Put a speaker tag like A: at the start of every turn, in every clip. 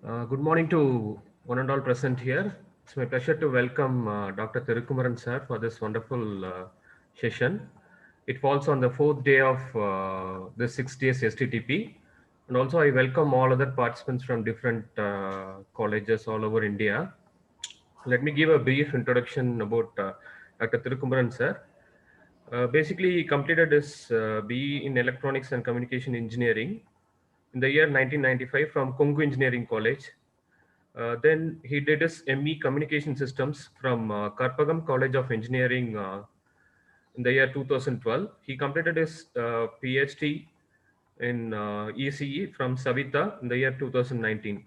A: Good morning to one and all present here. It's my pleasure to welcome Dr. Thirukumaran sir for this wonderful session. It falls on the fourth day of the 6 days STTP. And also I welcome all other participants from different colleges all over India. Let me give a brief introduction about Dr. Thirukumaran sir. Basically, he completed his BE in Electronics and Communication Engineering in the year 1995 from Kongu Engineering College. Then he did his ME Communication Systems from Karpagam College of Engineering in the year 2012. He completed his PhD in ECE from Savita in the year 2019.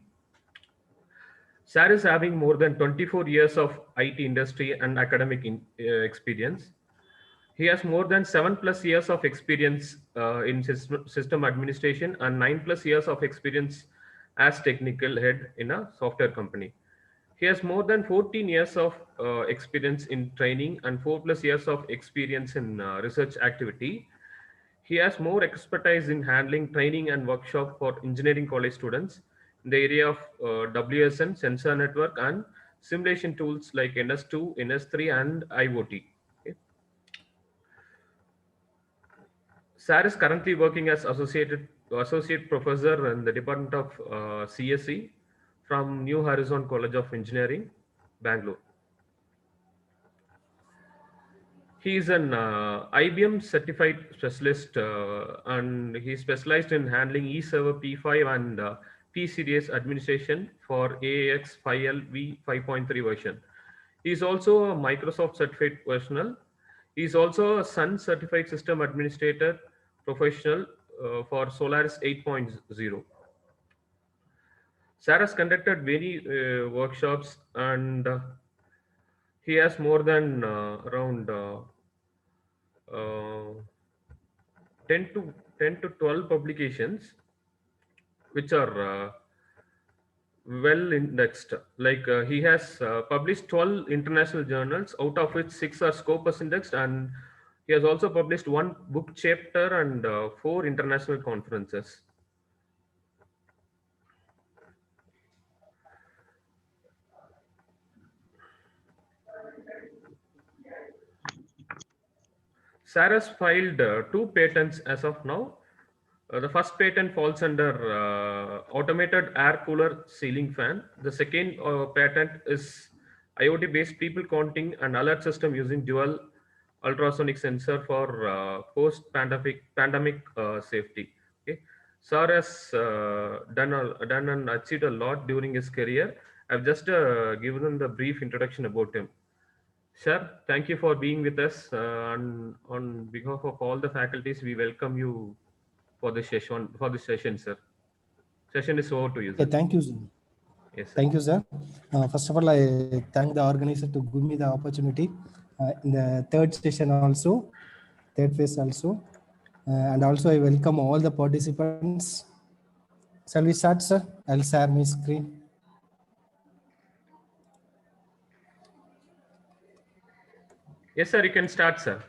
A: Sar is having more than 24 years of IT industry and academic experience. He has more than 7+ years of experience in system administration and 9+ years of experience as technical head in a software company. He has more than 14 years of experience in training and 4+ years of experience in research activity. He has more expertise in handling training and workshop for engineering college students in the area of WSN, sensor network, and simulation tools like NS2, NS3, and IoT. Okay. Sar is currently working as associate professor in the Department of CSE from New Horizon College of Engineering, Bangalore. He is an IBM certified specialist and he specialized in handling eServer P5 and P series administration for AAX 5LV 5.3 version. He is also a Microsoft certified professional. He is also a Sun certified system administrator professional for Solaris 8.0. Sarah's conducted many workshops and he has more than around uh, 10 to 10 to 12 publications which are well indexed. Like he has published 12 international journals, out of which 6 are Scopus indexed, and he has also published one book chapter and 4 international conferences. Sarah's filed 2 patents as of now. The first patent falls under automated air cooler ceiling fan. The second patent is IoT based people counting and alert system using dual ultrasonic sensor for post pandemic safety. Okay. Sir has done and achieved a lot during his career. I've just given the brief introduction about him. Sir, thank you for being with us. And on behalf of all the faculties, we welcome you for this session. Sir. Session is over to you,
B: Okay,
A: sir.
B: thank you, sir.
A: Yes, sir.
B: Thank you, sir. First of all, I thank the organizer to give me the opportunity in the third session also, third phase also. And also I welcome all the participants. Shall we start, sir? I'll share my screen.
A: Yes, sir. You can start, sir.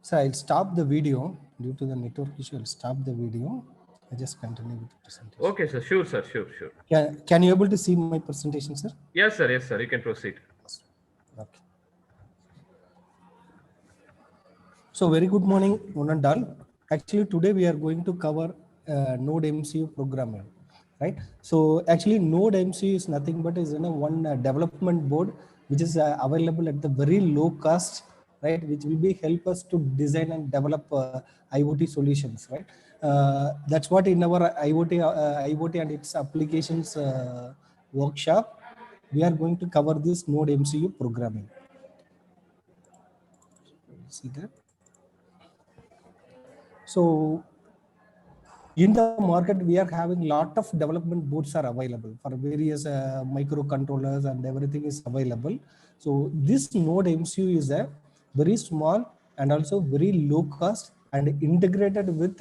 B: So I'll stop the video due to the network issue. I'll stop the video. I just continue with the presentation.
A: Okay, sir. Sure, sir. Sure.
B: Can you able to see my presentation, sir?
A: Yes, sir. Yes, sir. You can proceed.
B: Okay. So very good morning, one and all. Actually, today we are going to cover Node MCU programming, right? So actually, Node MCU is nothing but is one development board which is available at the very low cost, right? Which will be help us to design and develop IoT solutions, right? That's what in our IoT and its applications workshop we are going to cover this Node MCU programming. See that? So in the market, we are having lot of development boards are available for various microcontrollers and everything is available. So this Node MCU is a very small and also very low cost and integrated with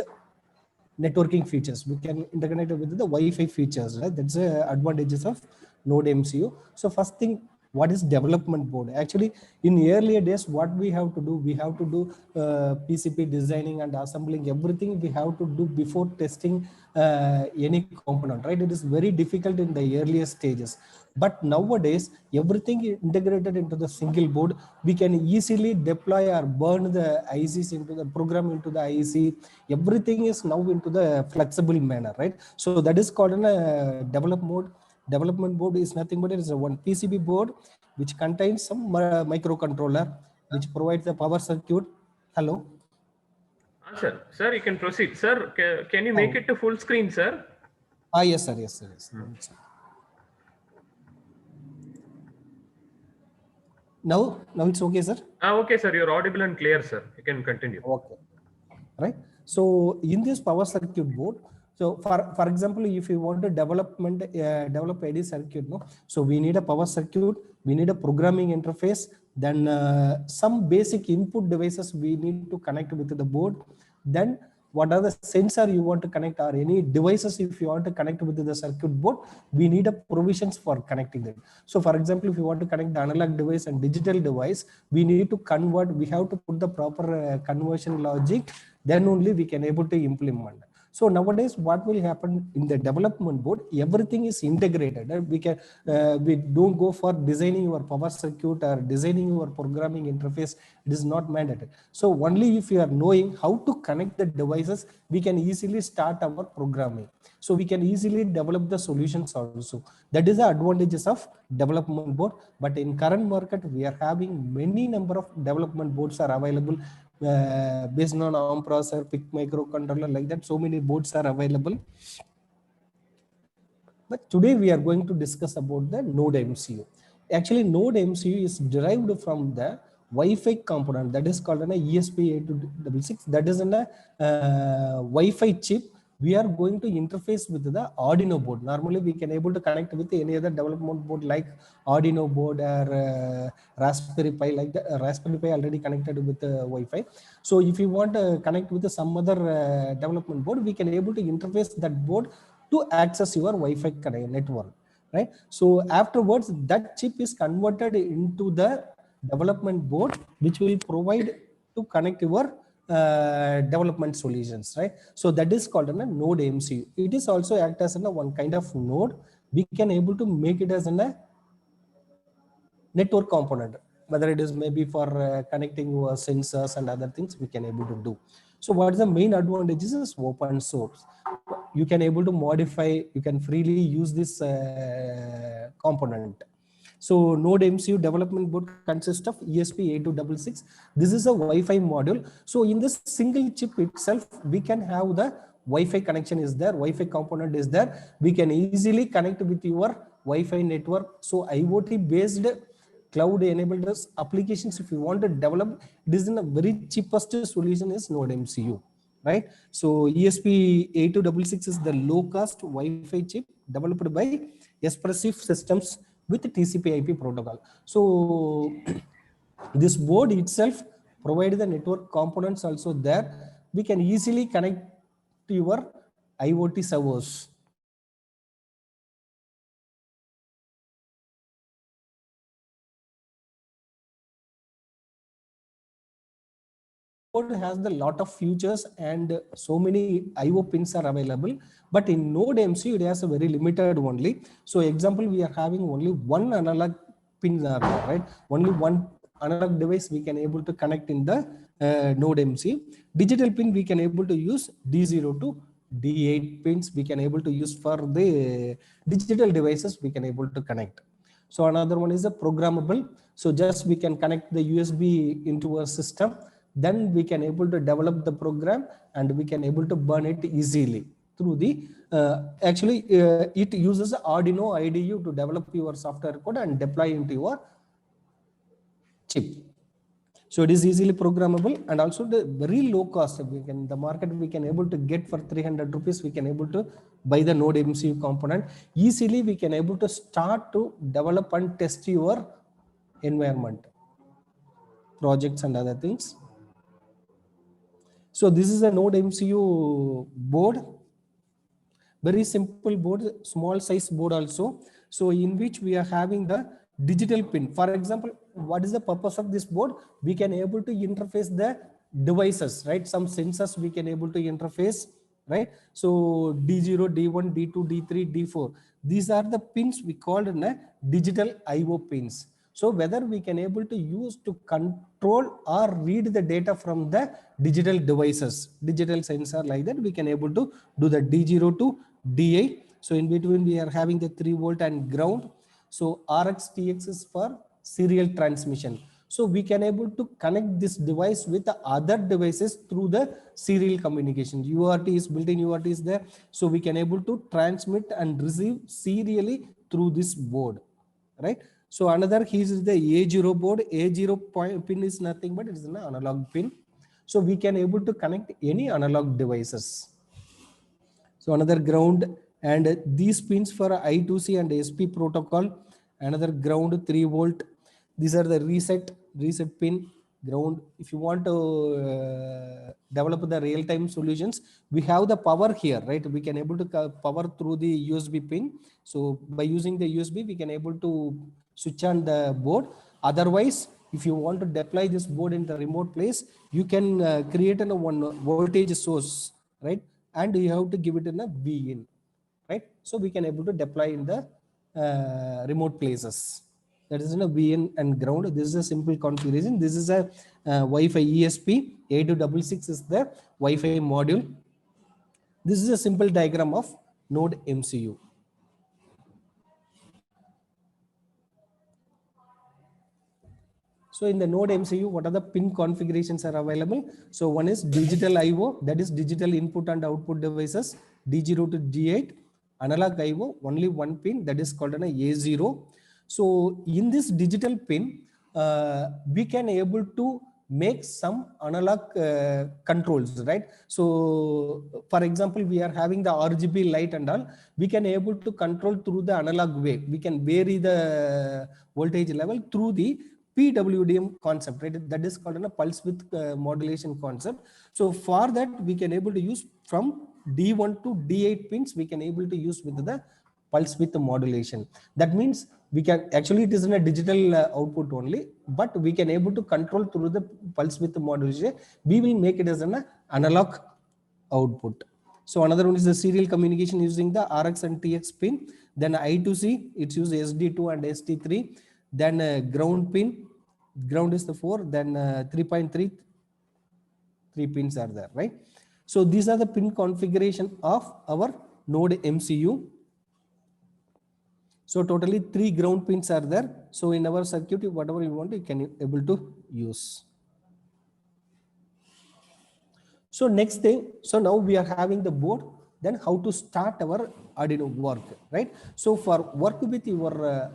B: networking features. We can integrate it with the Wi-Fi features, right? That's the advantages of Node MCU. So first thing, what is development board? Actually, in earlier days, what we have to do, we have to do PCB designing and assembling, everything we have to do before testing any component, right? It is very difficult in the earlier stages. But nowadays, everything is integrated into the single board. We can easily deploy or burn the ICs into the program into the IC. Everything is now into the flexible manner, right? So that is called a develop mode. Development board is nothing but it is a one PCB board which contains some microcontroller which provides the power circuit. Hello.
A: Sir, you can proceed. Sir, can you make it to full screen, sir?
B: Yes, sir. Yes, sir. Yes, sir. Now it's okay, sir.
A: Okay, sir. You're audible and clear, sir. You can continue.
B: Okay. Right. So in this power circuit board, so for example, if you want to develop any circuit, no, so we need a power circuit, we need a programming interface, then some basic input devices we need to connect with the board. Then what are the sensor you want to connect or any devices if you want to connect with the circuit board, we need a provisions for connecting them. So for example, if you want to connect the analog device and digital device, we need to convert, we have to put the proper conversion logic, then only we can able to implement. So nowadays, what will happen in the development board? Everything is integrated. We don't go for designing your power circuit or designing your programming interface. It is not mandatory. So only if you are knowing how to connect the devices, we can easily start our programming. So we can easily develop the solutions also. That is the advantages of development board. But in current market, we are having many number of development boards are available. Based on ARM processor, PIC microcontroller, like that, so many boards are available. But today we are going to discuss about the Node MCU. Actually, Node MCU is derived from the Wi-Fi component that is called an ESP8266. That is a Wi-Fi chip. We are going to interface with the Arduino board. Normally, we can able to connect with any other development board like Arduino board or Raspberry Pi, like the Raspberry Pi already connected with Wi-Fi. So if you want to connect with some other development board, we can able to interface that board to access your Wi-Fi network, right? So afterwards, that chip is converted into the development board, which will provide to connect your development solutions, right? So that is called a Node MCU. It is also act as one kind of node. We can able to make it as a network component, whether it is maybe for connecting your sensors and other things we can able to do. So what is the main advantages is open source. You can able to modify, you can freely use this component. So Node MCU development board consists of ESP8266. This is a Wi-Fi module. So in this single chip itself, we can have the Wi-Fi connection is there, Wi-Fi component is there. We can easily connect with your Wi-Fi network. So IoT based cloud enabled applications, if you want to develop, it is in a very cheapest solution is Node MCU, right? So ESP8266 is the low cost Wi-Fi chip developed by Espressif Systems with TCP/IP protocol. So this board itself provides the network components also there. We can easily connect to your IoT servers. Has the lot of features and so many IO pins are available, but in Node MCU it has a very limited only. So example, we are having only one analog pin are there, right? Only one analog device we can able to connect in the Node MCU. Digital pin we can able to use D0 to D8 pins we can able to use for the digital devices we can able to connect. So another one is a programmable. So just we can connect the USB into a system. Then we can able to develop the program and we can able to burn it easily through the it uses Arduino IDE to develop your software code and deploy into your chip. So it is easily programmable and also the very low cost. We can the market we can able to get for 300 rupees. We can able to buy the Node MCU component easily. We can able to start to develop and test your environment, projects and other things. So this is a Node MCU board, very simple board, small size board also. So in which we are having the digital pin. For example, what is the purpose of this board? We can able to interface the devices, right? Some sensors we can able to interface, right? So D0, D1, D2, D3, D4. These are the pins we called in a digital IO pins. So whether we can able to use to control or read the data from the digital devices, digital sensor like that, we can able to do the D0 to D8. So in between we are having the 3 volt and ground. So RX TX is for serial transmission. So we can able to connect this device with the other devices through the serial communication. UART is built-in UART is there. So we can able to transmit and receive serially through this board, right? So another is the A0 board. A0 pin is nothing but it is an analog pin. So we can able to connect any analog devices. So another ground, and these pins for I2C and SP protocol, another ground 3 volt. These are the reset pin, ground. If you want to develop the real-time solutions, we have the power here, right? We can able to power through the USB pin. So by using the USB, we can able to switch on the board. Otherwise, if you want to deploy this board in the remote place, you can create a one voltage source, right? And you have to give it in a V in, right? So we can able to deploy in the remote places. That is in a VN and ground. This is a simple configuration. This is a Wi-Fi ESP. 8266 is the Wi-Fi module. This is a simple diagram of Node MCU. So in the Node MCU, what are the pin configurations are available? So one is digital IO, that is digital input and output devices, D0 to D8. Analog IO, only one pin, that is called an A0. So in this digital pin, we can able to make some analog controls, right? So for example, we are having the RGB light and all, we can able to control through the analog way. We can vary the voltage level through the PWDM concept, right? That is called a pulse width modulation concept. So for that, we can able to use from D1 to D8 pins, we can able to use with the pulse width modulation. That means we can actually, it is in a digital output only, but we can able to control through the pulse width modulation. We will make it as an analog output. So another one is the serial communication using the RX and TX pin. Then I2C, it's used SD2 and ST3. Then ground pin, ground is the 4. Then 3.3, 3 pins are there, right? So these are the pin configuration of our Node MCU. So totally 3 ground pins are there. So in our circuit, whatever you want, you can able to use. So next thing, so now we are having the board, then how to start our Arduino work, right? So for work with your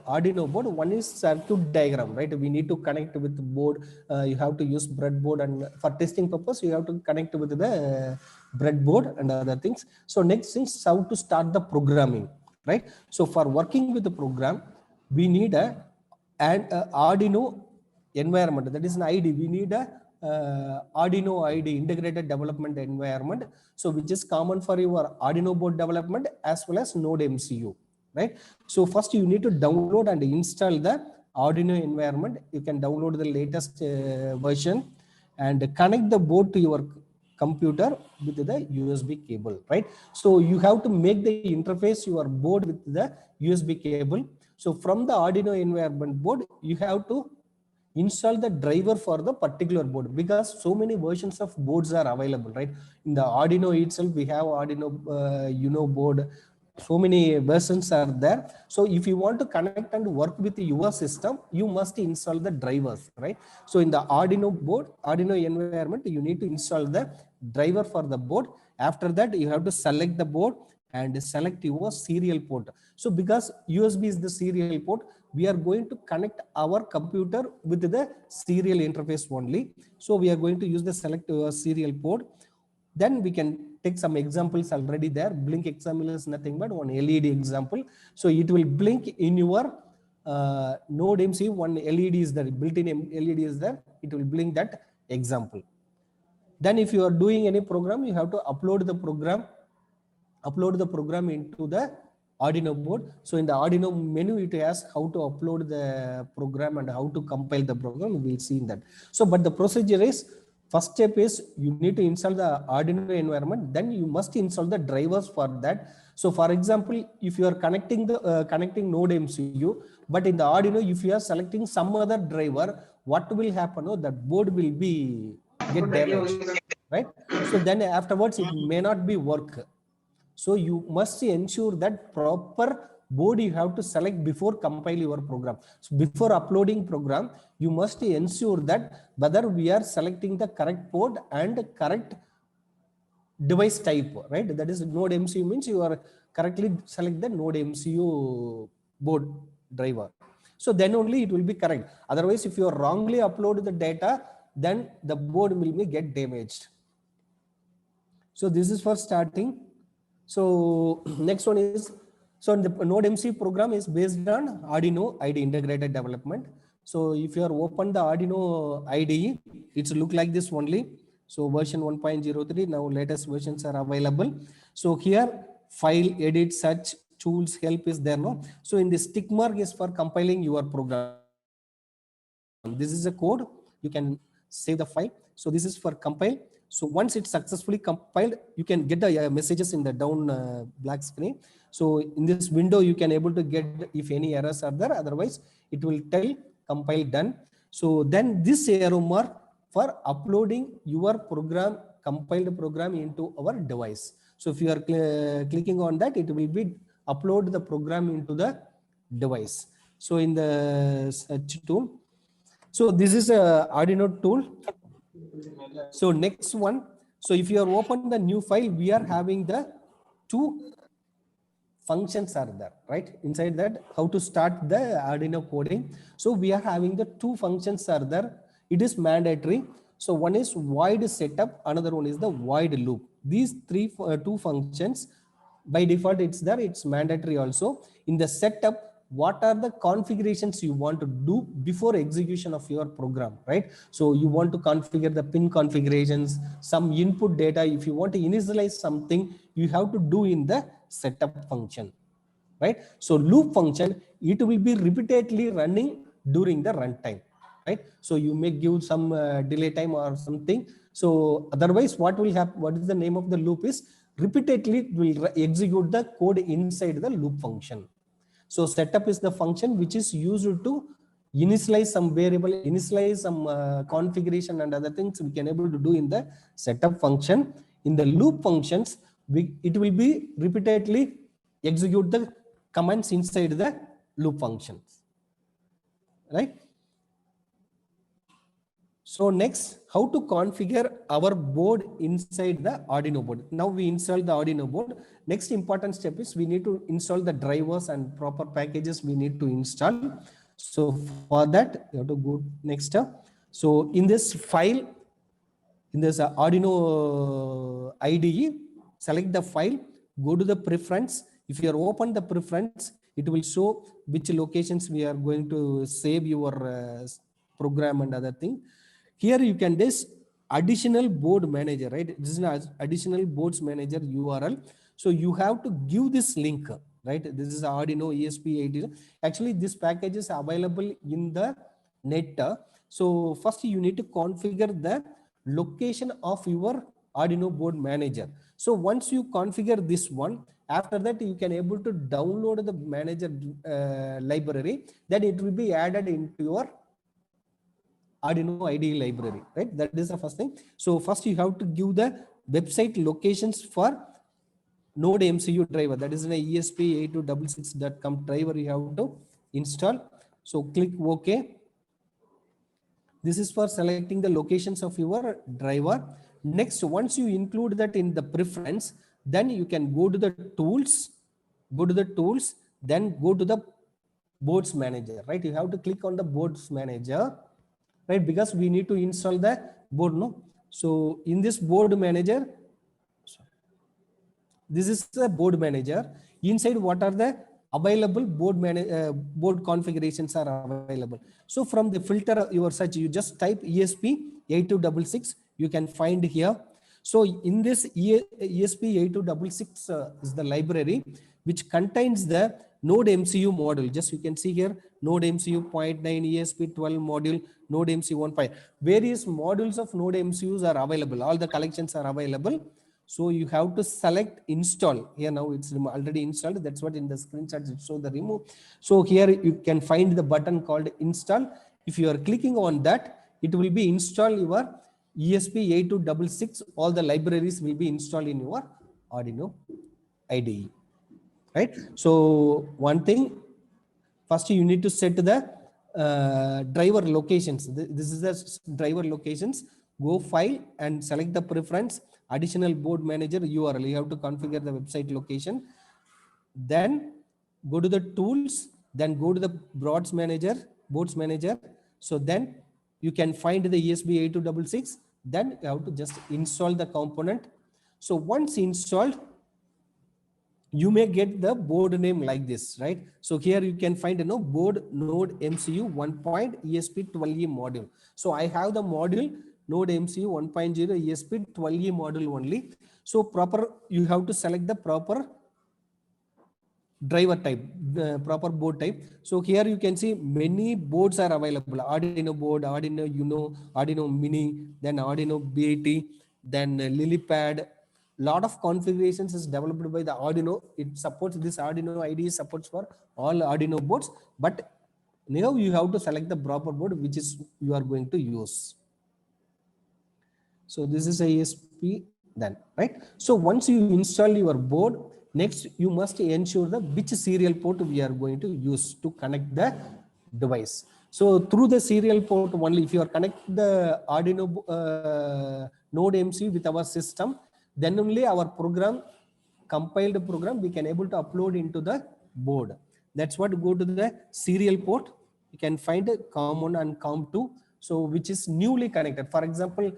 B: Arduino board, one is circuit diagram, right? We need to connect with the board. You have to use breadboard, and for testing purpose, you have to connect with the breadboard and other things. So next thing is how to start the programming, right? So for working with the program, we need an Arduino environment, that is an ID. We need a Arduino ID, integrated development environment, so which is common for your Arduino board development as well as Node MCU, right? So first you need to download and install the Arduino environment. You can download the latest version and connect the board to your computer with the USB cable, right? So you have to make the interface your board with the USB cable. So from the Arduino environment board, you have to install the driver for the particular board, because so many versions of boards are available, right? In the Arduino itself, we have Arduino Uno board. So many versions are there. So if you want to connect and work with your system, you must install the drivers, right? So in the Arduino board, Arduino environment, you need to install the driver for the board. After that, you have to select the board and select your serial port. So because USB is the serial port, we are going to connect our computer with the serial interface only. So we are going to use the select serial port. Then we can take some examples already there. Blink example is nothing but one LED example. So it will blink in your Node MCU. One LED is there, built-in LED is there. It will blink that example. Then if you are doing any program, you have to upload the program into the Arduino board. So in the Arduino menu, it asks how to upload the program and how to compile the program. We will see in that. So, but the procedure is, first step is you need to install the Arduino environment. Then you must install the drivers for that. So for example, if you are connecting the connecting Node MCU, but in the Arduino, if you are selecting some other driver, what will happen? Oh, that board will be get damaged, right? So then afterwards, it may not be work. So you must ensure that proper board you have to select before compile your program. So before uploading program, you must ensure that whether we are selecting the correct board and correct device type, right? That is Node MCU means you are correctly select the Node MCU board driver. So then only it will be correct. Otherwise, if you are wrongly upload the data, then the board will be get damaged. So this is for starting. So next one is, so the Node MCU program is based on Arduino IDE integrated development. So if you are open the Arduino IDE, it's look like this only. So version 1.03, now latest versions are available. So here file, edit, search, tools, help is there, no? So in this tick mark is for compiling your program. This is a code, you can save the file. So this is for compile. So once it's successfully compiled, you can get the messages in the down black screen. So in this window, you can able to get if any errors are there. Otherwise, it will tell compile done. So then this arrow mark for uploading your program, compiled program into our device. So if you are clicking on that, it will be upload the program into the device. So in the search tool, so this is a Arduino tool. So next one, so if you are open the new file, we are having the two functions are there, right? Inside that, how to start the Arduino coding. So we are having the two functions are there. It is mandatory. So one is void setup, another one is the void loop. These two functions, by default it's there, it's mandatory also. In the setup, what are the configurations you want to do before execution of your program, right? So you want to configure the pin configurations, some input data. If you want to initialize something, you have to do in the setup function, right? So loop function, it will be repeatedly running during the runtime, right? So you may give some delay time or something. So otherwise, what will happen? What is the name of the loop is repeatedly will execute the code inside the loop function. So setup is the function which is used to initialize some variable, initialize some configuration and other things we can able to do in the setup function. In the loop functions, it will be repeatedly execute the commands inside the loop functions, right? So next, how to configure our board inside the Arduino board. Now we install the Arduino board. Next important step is we need to install the drivers and proper packages we need to install. So for that, you have to go next step. So in this file, in this Arduino IDE, select the file, go to the preference. If you are open the preference, it will show which locations we are going to save your program and other thing. Here you can this additional board manager, right? This is an additional boards manager URL. So you have to give this link, right? This is Arduino ESP82. Actually, this package is available in the net. So first you need to configure the location of your Arduino board manager. So once you configure this one, after that you can able to download the manager library. Then it will be added into your Arduino IDE library, right? That is the first thing. So first you have to give the website locations for Node MCU driver. That is an ESP8266.com driver you have to install. So click OK. This is for selecting the locations of your driver. Next, once you include that in the preference, then you can go to the tools, then go to the boards manager, right? You have to click on the boards manager, right? Because we need to install the board, no? So in this board manager, this is the board manager. Inside, what are the available board configurations are available. So from the filter your search, you just type ESP8266. you can find here. So in this ESP8266 is the library which contains the Node MCU module. Just you can see here, Node MCU 0.9, ESP12 module, Node MCU 1.5. Various modules of Node MCUs are available. All the collections are available. So you have to select install. Here now it's already installed. That's what in the screenshots it shows the remove. So here you can find the button called install. If you are clicking on that, it will be install your ESP8266. All the libraries will be installed in your Arduino IDE. Right. So one thing, first you need to set the driver locations. This is the driver locations. Go file and select the preference, additional board manager URL. You have to configure the website location. Then go to the tools, then go to the boards manager. So then you can find the ESP8266. Then you have to just install the component. So once installed, you may get the board name like this, right? So here you can find board Node MCU 1.ESP12E module. So I have the module Node MCU 1.0 ESP12E module only. So you have to select the proper driver type, the proper board type. So here you can see many boards are available: Arduino board, Arduino Uno, Arduino Mini, then Arduino BAT, then LilyPad. Lot of configurations is developed by the Arduino. It supports this Arduino IDE supports for all Arduino boards, but now you have to select the proper board which is you are going to use. So this is a ESP then, right? So once you install your board, next you must ensure the which serial port we are going to use to connect the device. So through the serial port only, if you are connect the Arduino Node MC with our system, then only our program, compiled program, we can able to upload into the board. That's what go to the serial port. You can find COM1 and COM2. So which is newly connected. For example,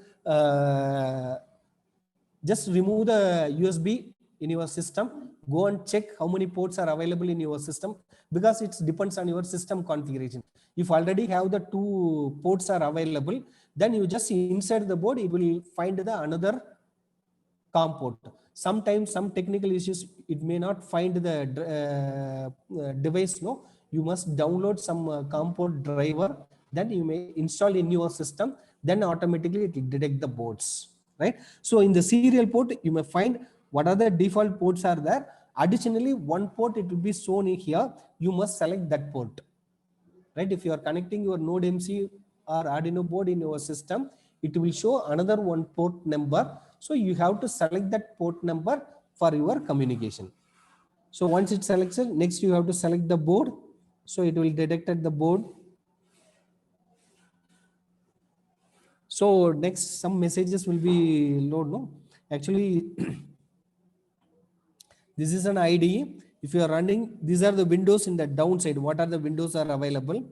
B: just remove the USB in your system. Go and check how many ports are available in your system, because it depends on your system configuration. If already have the 2 ports are available, then you just insert the board, it will find the another COM port. Sometimes some technical issues, it may not find the device. No, you must download some COM port driver, then you may install in your system, then automatically it will detect the boards, right? So in the serial port, you may find what are the default ports are there. Additionally, one port it will be shown in here. You must select that port, right? If you are connecting your Node MC or Arduino board in your system, it will show another one port number. So you have to select that port number for your communication. So once it's selected, next you have to select the board. So it will detect the board. So next some messages will be load. No, actually this is an IDE. If you are running, these are the windows in the downside. What are the windows are available?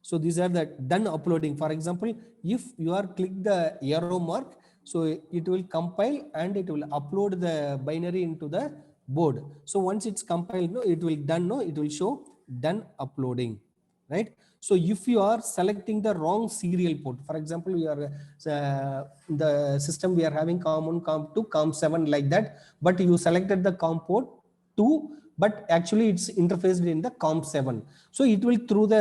B: So these are the done uploading. For example, if you are click the arrow mark, so it will compile and it will upload the binary into the board. So once it's compiled, no, it will done. No, it will show done uploading, right? So if you are selecting the wrong serial port, for example, we are the system we are having COM1, COM2, COM7 like that, but you selected the COM port 2, but actually it's interfaced in the COM7. So it will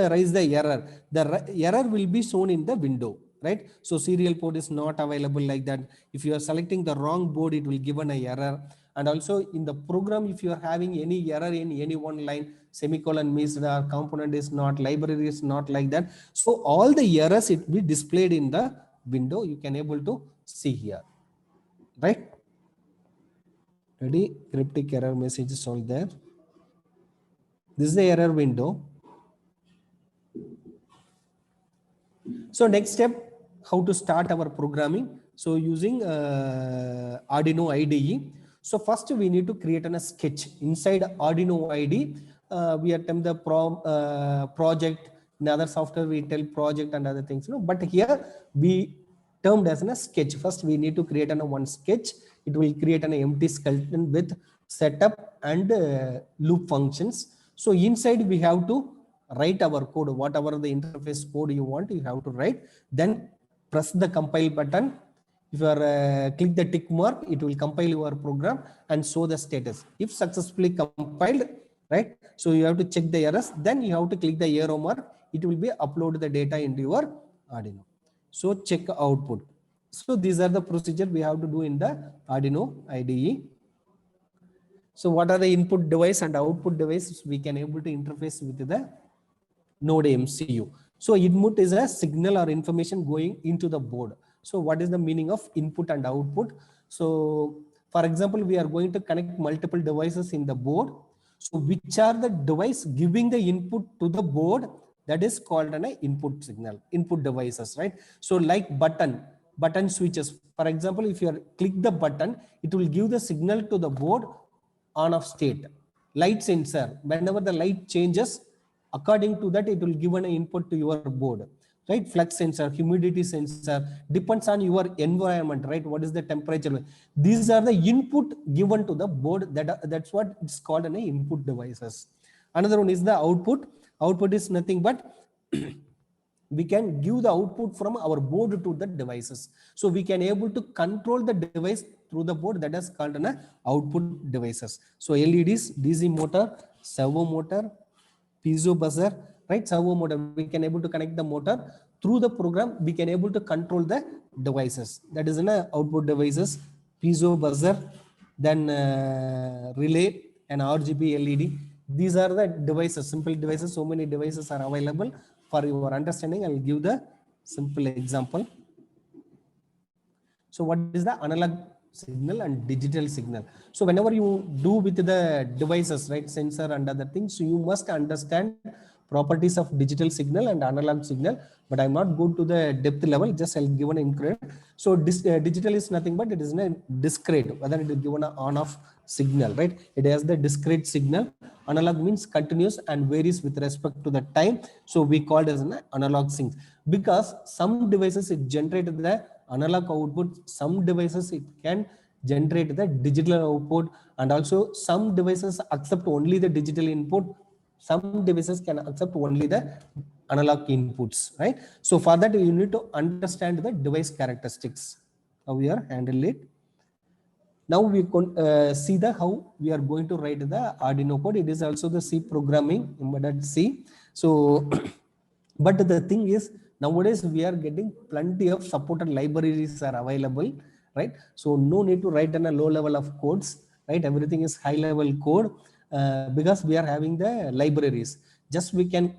B: raise the error. The error will be shown in the window, right? So serial port is not available like that. If you are selecting the wrong board, it will give an error. And also in the program, if you are having any error in any one line, semicolon missed, or component is not, library is not like that. So all the errors it will be displayed in the window. You can able to see here, right? Ready? Cryptic error message is all there. This is the error window. So next step, how to start our programming. So using Arduino IDE. So first we need to create a sketch inside Arduino IDE. We attempt the project. In other software we tell project and other things. But here we termed as a sketch. First we need to create one sketch. It will create an empty skeleton with setup and loop functions. So inside we have to write our code, whatever the interface code you want, you have to write. Then press the compile button. If you are click the tick mark, it will compile your program and show the status. If successfully compiled, right? So you have to check the errors. Then you have to click the arrow mark. It will be upload the data into your Arduino. So check output. So these are the procedure we have to do in the Arduino IDE. So what are the input device and output devices we can able to interface with the Node MCU. So input is a signal or information going into the board. So what is the meaning of input and output? So for example, we are going to connect multiple devices in the board. So which are the device giving the input to the board? That is called an input signal, input devices, right? So like button switches. For example, if you click the button, it will give the signal to the board on off state. Light sensor, whenever the light changes, according to that, it will give an input to your board, right? Flux sensor, humidity sensor, depends on your environment, right? What is the temperature? These are the input given to the board. That's what it's called an input devices. Another one is the output. Output is nothing but we can give the output from our board to the devices. So we can able to control the device through the board. That is called an output devices. So LEDs, DC motor, servo motor, piezo buzzer, right? Servo motor, we can able to connect the motor through the program. We can able to control the devices. That is an output devices, piezo buzzer, then relay and RGB LED. These are the devices, simple devices. So many devices are available. For your understanding, I will give the simple example. So what is the analog signal and digital signal? So whenever you do with the devices, right, sensor and other things, so you must understand properties of digital signal and analog signal, but I'm not going to the depth level, just I'll give an increment. So digital is nothing but it is a discrete, whether it is given an on-off signal, right? It has the discrete signal. Analog means continuous and varies with respect to the time. So we call it as an analog sync, because some devices it generated the analog output, some devices it can generate the digital output, and also some devices accept only the digital input, some devices can accept only the analog inputs, right? So for that you need to understand the device characteristics, how we are handle it. Now we can see the how we are going to write the Arduino code. It is also the C programming, embedded C. So but the thing is, nowadays we are getting plenty of supported libraries are available, right? So no need to write in a low level of codes, right? Everything is high level code because we are having the libraries. Just we can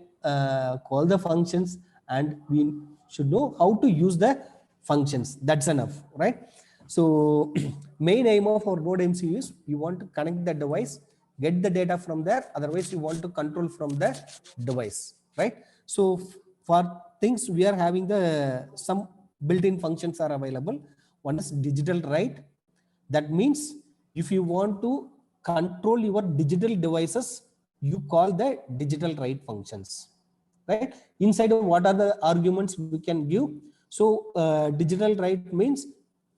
B: call the functions and we should know how to use the functions. That's enough, right? So main aim of our Node MCU is you want to connect the device, get the data from there. Otherwise you want to control from the device, right? So for things we are having the some built-in functions are available. One is digital write. That means if you want to control your digital devices, you call the digital write functions, right? Inside of what are the arguments we can give. So digital write means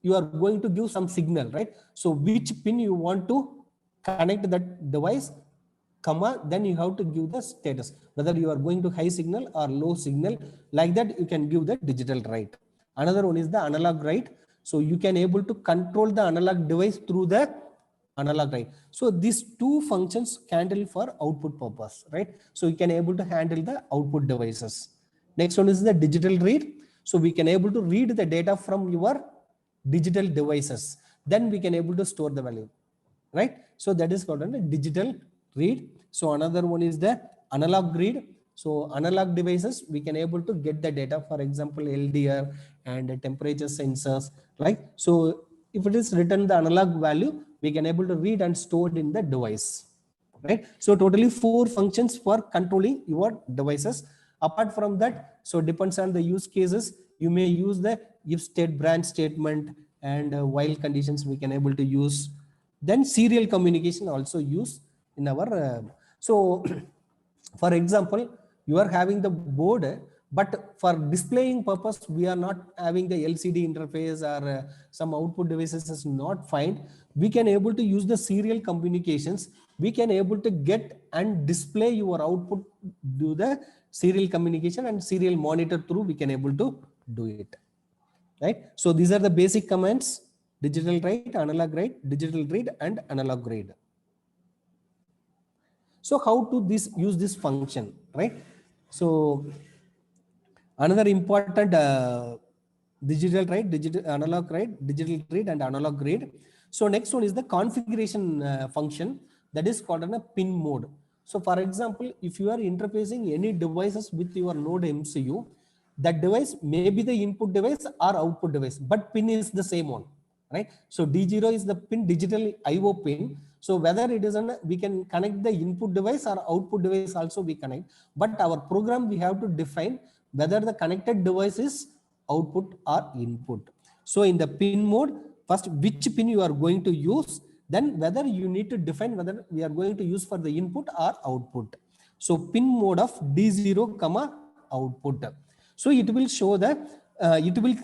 B: you are going to give some signal, right? So which pin you want to connect that device, comma, then you have to give the status, whether you are going to high signal or low signal. Like that you can give the digital write. Another one is the analog write. So you can able to control the analog device through the analog write. So these two functions can handle for output purpose, right? So you can able to handle the output devices. Next one is the digital read. So we can able to read the data from your digital devices. Then we can able to store the value, right? So that is called a digital read. So another one is the analog read. So analog devices, we can able to get the data, for example, LDR and temperature sensors, right? So if it is written the analog value, we can able to read and store it in the device, right? So totally 4 functions for controlling your devices. Apart from that, so depends on the use cases, you may use the if state branch statement and while conditions we can able to use. Then serial communication also use in our so for example, you are having the board, but for displaying purpose we are not having the LCD interface or some output devices is not fine. We can able to use the serial communications. We can able to get and display your output, do the serial communication and serial monitor through, we can able to do it. right? So these are the basic commands: digital write, analog write, digital read, and analog read. So how to use this function, right? So another important digital write, digital analog write, digital read, and analog read. So next one is the configuration function that is called a pin mode. So for example, if you are interfacing any devices with your node MCU, that device may be the input device or output device, but pin is the same one, right? So D0 is the pin, digital IO pin. So whether it is we can connect the input device or output device also we connect, but our program we have to define whether the connected device is output or input. So in the pin mode, first which pin you are going to use, then whether you need to define whether we are going to use for the input or output. So pin mode of D0 comma output. So it will show that it will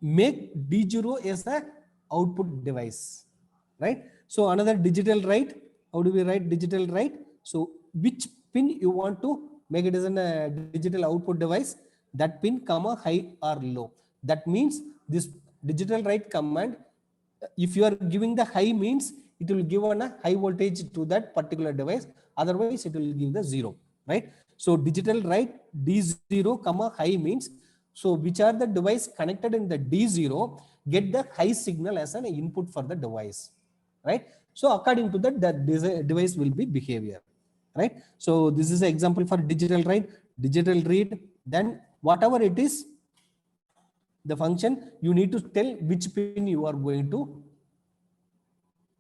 B: make D0 as a output device, right? So another digital write, how do we write digital write? So which pin you want to make it as a digital output device, that pin comma high or low. That means this digital write command, if you are giving the high means it will give on a high voltage to that particular device, otherwise it will give the 0, right? So digital write D0 comma high means, so which are the device connected in the D0 get the high signal as an input for the device, right? So according to that, the device will be behavior, right? So this is an example for digital write, digital read. Then whatever it is, the function, you need to tell which pin you are going to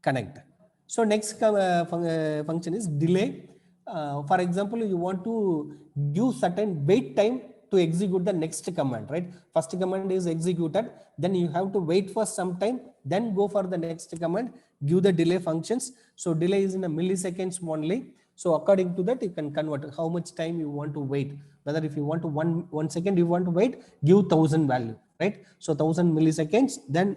B: connect. So next function is delay. For example, you want to give certain wait time to execute the next command, right? First command is executed, then you have to wait for some time, then go for the next command, give the delay functions. So delay is in a milliseconds only. So according to that, you can convert how much time you want to wait. Whether if you want to one second you want to wait, give 1000 value, right? So 1000 milliseconds. Then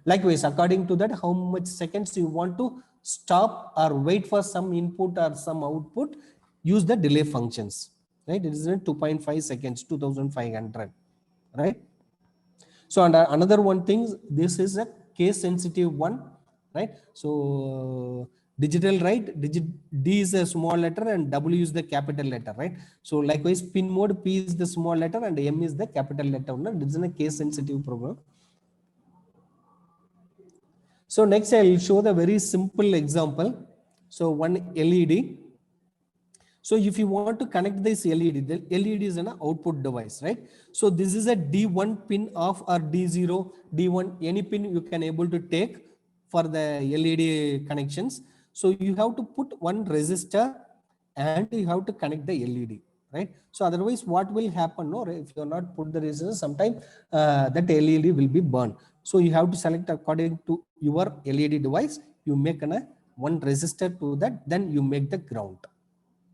B: likewise, according to that, how much seconds you want to stop or wait for some input or some output, use the delay functions, right? It is 2.5 seconds, 2500, right? So another one thing, this is a case sensitive one, right? So digital write, D is a small letter and W is the capital letter, right? So likewise, pin mode, P is the small letter and M is the capital letter. This is a case sensitive program. So next I will show the very simple example. So one LED. So if you want to connect this LED, the LED is an output device, right? So this is a D1 pin off or D0, D1, any pin you can able to take for the LED connections. So you have to put one resistor and you have to connect the LED, right? So otherwise what will happen, no, if you are not put the resistor, sometime that LED will be burned. So you have to select according to your LED device, you make one resistor to that, then you make the ground,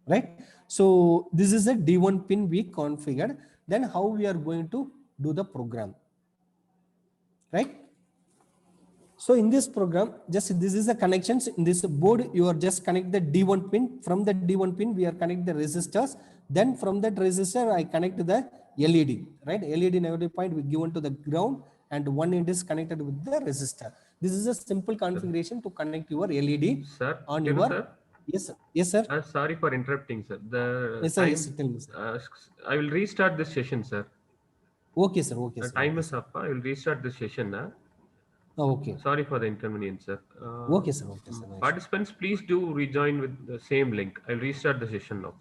B: right? So this is a D1 pin we configured. Then how we are going to do the program, right? So in this program, just this is the connections in this board. You are just connect the D1 pin. From the D1 pin, we are connect the resistors. Then from that resistor, I connect the LED, right? LED negative point we given to the ground, and one end is connected with the resistor. This is a simple configuration to connect your LED
A: Sir,
B: on
A: Thiru,
B: your.
A: sir?
B: Yes, sir. Yes, sir.
A: Sorry for interrupting, sir. The
B: Yes, sir.
A: time,
B: Yes, sir. Tell me, sir.
A: I will restart this session, sir.
B: Okay, sir. Okay,
A: The
B: sir.
A: time
B: Okay,
A: is
B: sir.
A: up. I will restart this session now.
B: Okay.
A: Sorry for the inconvenience, sir.
B: Okay, sir. Okay, sir.
A: Participants, please do rejoin with the same link. I'll restart the session now.